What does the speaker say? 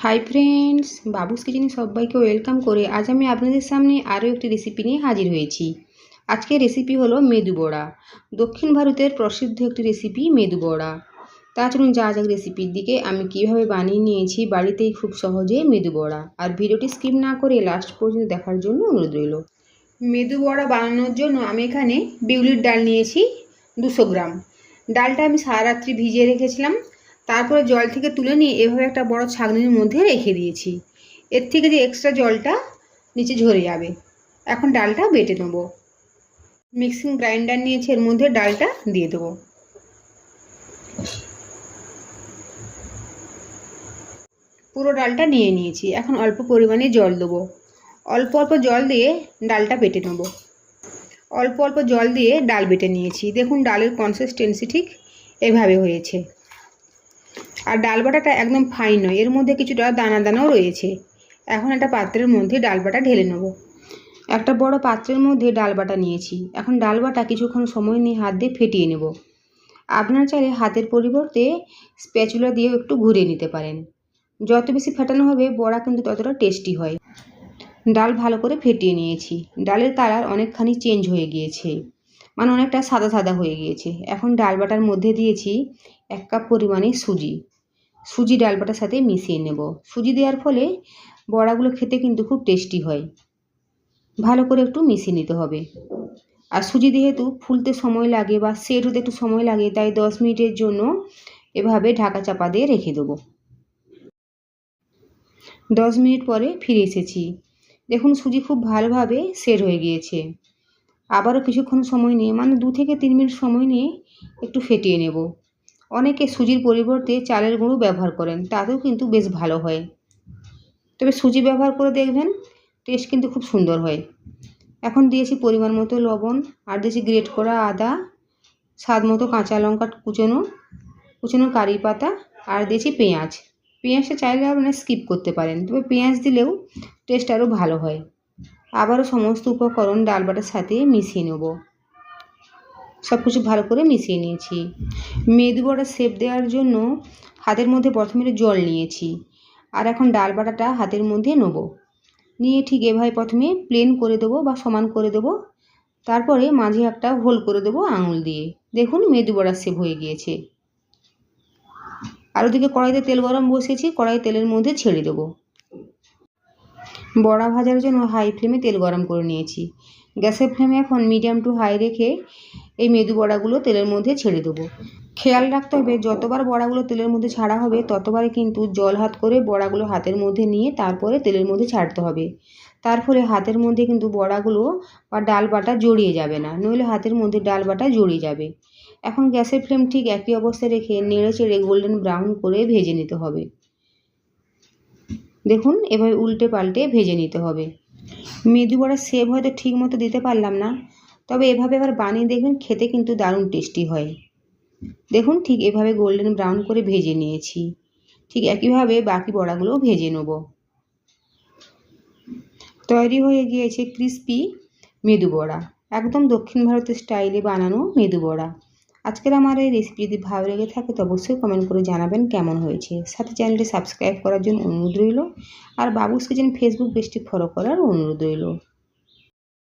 Hi friends, বাবুস কিচেনে সবাইকে welcome করে আজ আমি আপনাদের সামনে আরও একটি রেসিপি নিয়ে হাজির হয়েছি। আজকের রেসিপি হলো মেদু বড়া। দক্ষিণ ভারতের প্রসিদ্ধ একটি রেসিপি মেদু বড়া। তা চলুন যা যাক রেসিপির দিকে। আমি কিভাবে বানিয়ে নিয়েছি বাড়িতেই খুব সহজে মেদু বড়া, আর ভিডিওটি স্কিপ না করে লাস্ট পর্যন্ত দেখার জন্য অনুরোধ রইল। মেদু বড়া বানানোর জন্য আমি এখানে বিউলির ডাল নিয়েছি 200 গ্রাম। ডালটা আমি সারা রাত্রি ভিজিয়ে রেখেছিলাম, তারপরে জল থেকে তুলে নিয়ে এভাবে একটা বড় ছাঁকনির মধ্যে রেখে দিয়েছি। এর থেকে যে এক্সট্রা জলটা নিচে ঝরে যাবে। এখন ডালটা বেটে নেব। মিক্সিং গ্রাইন্ডার নিয়েছি, এর মধ্যে ডালটা দিয়ে দেবো। পুরো ডালটা নিয়ে নিয়েছি। এখন অল্প পরিমাণে জল দেবো। অল্প অল্প জল দিয়ে ডালটা বেটে নেব। অল্প অল্প জল দিয়ে ডাল বেটে নিয়েছি। দেখুন ডালের কনসিস্টেন্সি ঠিক এভাবে হয়েছে। আর ডাল বাটাটা একদম ফাইন নয়, এর মধ্যে কিছুটা দানা দানাও রয়েছে। এখন একটা পাত্রের মধ্যে ডাল বাটা ঢেলে নেব। একটা বড় পাত্রের মধ্যে ডাল বাটা নিয়েছি। এখন ডাল বাটা কিছুক্ষণ সময় নিয়ে হাত দিয়ে ফেটিয়ে নেব। আপনার চাইলে হাতের পরিবর্তে স্প্যাচুলা দিয়েও একটু ঘুরিয়ে নিতে পারেন। যত বেশি ফেটানো হবে বড়া কিন্তু ততটা টেস্টি হয়। ডাল ভালো করে ফেটিয়ে নিয়েছি। ডালের কালার অনেকখানি চেঞ্জ হয়ে গিয়েছে, মানে অনেকটা সাদা সাদা হয়ে গিয়েছে। এখন ডাল বাটার মধ্যে দিয়েছি 1 কাপ পরিমাণে সুজি ডাল বাটার সাথে মিশিয়ে নেব। সুজি দেওয়ার ফলে বড়াগুলো খেতে কিন্তু খুব টেস্টি হয়। ভালো করে একটু মিশিয়ে নিতে হবে। আর সুজি যেহেতু ফুলতে সময় লাগে বা সেট হতে একটু সময় লাগে, তাই 10 মিনিটের জন্য এভাবে ঢাকা চাপা দিয়ে রেখে দেবো। 10 মিনিট পরে ফিরে এসেছি। দেখুন সুজি খুব ভালোভাবে সেট হয়ে গিয়েছে। আবারও কিছুক্ষণ সময় নিয়ে, মানে 2 থেকে 3 মিনিট সময় নিয়ে একটু ফেটিয়ে নেব। অনেকে সুজির পরিবর্তে চালের গুঁড়ো ব্যবহার করেন, তাতেও কিন্তু বেশ ভালো হয়। তবে সুজি ব্যবহার করে দেখবেন, টেস্ট কিন্তু খুব সুন্দর হয়। এখন দিয়েছি পরিমাণ মতো লবণ, আর দিয়েছি গ্রেট করা আদা, স্বাদ মতো কাঁচা লঙ্কা কুচনো কারি পাতা, আর দিয়েছি পেঁয়াজ। পেঁয়াজটা চাইলে আপনারা স্কিপ করতে পারেন, তবে পেঁয়াজ দিলেও টেস্ট আরও ভালো হয়। আবারও সমস্ত উপকরণ ডাল বাটার সাথে মিশিয়ে নেব। সব কিছু ভালো করে মিশিয়ে নিয়েছি। মেদু বড়ার শেপ দেওয়ার জন্য হাতের মধ্যে প্রথমে জল নিয়েছি, আর এখন ডাল বাটাটা হাতের মধ্যে নেব। নিয়ে ঠিক এভাবে প্রথমে প্লেন করে দেবো বা সমান করে দেবো। তারপরে মাঝে একটা হোল করে দেবো আঙুল দিয়ে। দেখুন মেদু বড়ার শেপ হয়ে গিয়েছে। আর ওদিকে কড়াইতে তেল গরম বসিয়েছি, কড়াই তেলের মধ্যে ছেড়ে দেবো। বড়া ভাজার জন্য হাই ফ্লেমে তেল গরম করে নিয়েছি। গ্যাসের ফ্লেমে এখন মিডিয়াম টু হাই রেখে এই মেদু বড়াগুলো তেলের মধ্যে ছেড়ে দেবো। খেয়াল রাখতে হবে, যতবার বড়াগুলো তেলের মধ্যে ছাড়া হবে ততবারই কিন্তু জল হাত করে বড়াগুলো হাতের মধ্যে নিয়ে তারপরে তেলের মধ্যে ছাড়তে হবে। তার ফলে হাতের মধ্যে কিন্তু বড়াগুলো বা ডাল বাটা জড়িয়ে যাবে না, নইলে হাতের মধ্যে ডাল বাটা জড়িয়ে যাবে। এখন গ্যাসের ফ্লেম ঠিক একই অবস্থায় রেখে নেড়ে চেড়ে গোল্ডেন ব্রাউন করে ভেজে নিতে হবে। দেখুন এভাবে উল্টে পাল্টে ভেজে নিতে হবে। মেদু বড়ার শেপ হয়তো ঠিক মতো দিতে পারলাম না, তবে এভাবে আবার বানিয়ে দেখবেন, খেতে কিন্তু দারুণ টেস্টি হয়। দেখুন ঠিক এভাবে গোল্ডেন ব্রাউন করে ভেজে নিয়েছি। ঠিক একইভাবে বাকি বড়াগুলোও ভেজে নেব। তৈরি হয়ে গিয়েছে ক্রিস্পি মেদু বড়া, একদম দক্ষিণ ভারতের স্টাইলে বানানো মেদু বড়া। আজকের আমার এই রেসিপি যদি ভালো লেগে থাকে তো অবশ্যই কমেন্ট করে জানাবেন কেমন হয়েছে। সাথে চ্যানেলটি সাবস্ক্রাইব করার জন্য অনুরোধ রইল, আর বাবুস কিচেন ফেসবুক পেজটি ফলো করার অনুরোধ রইল।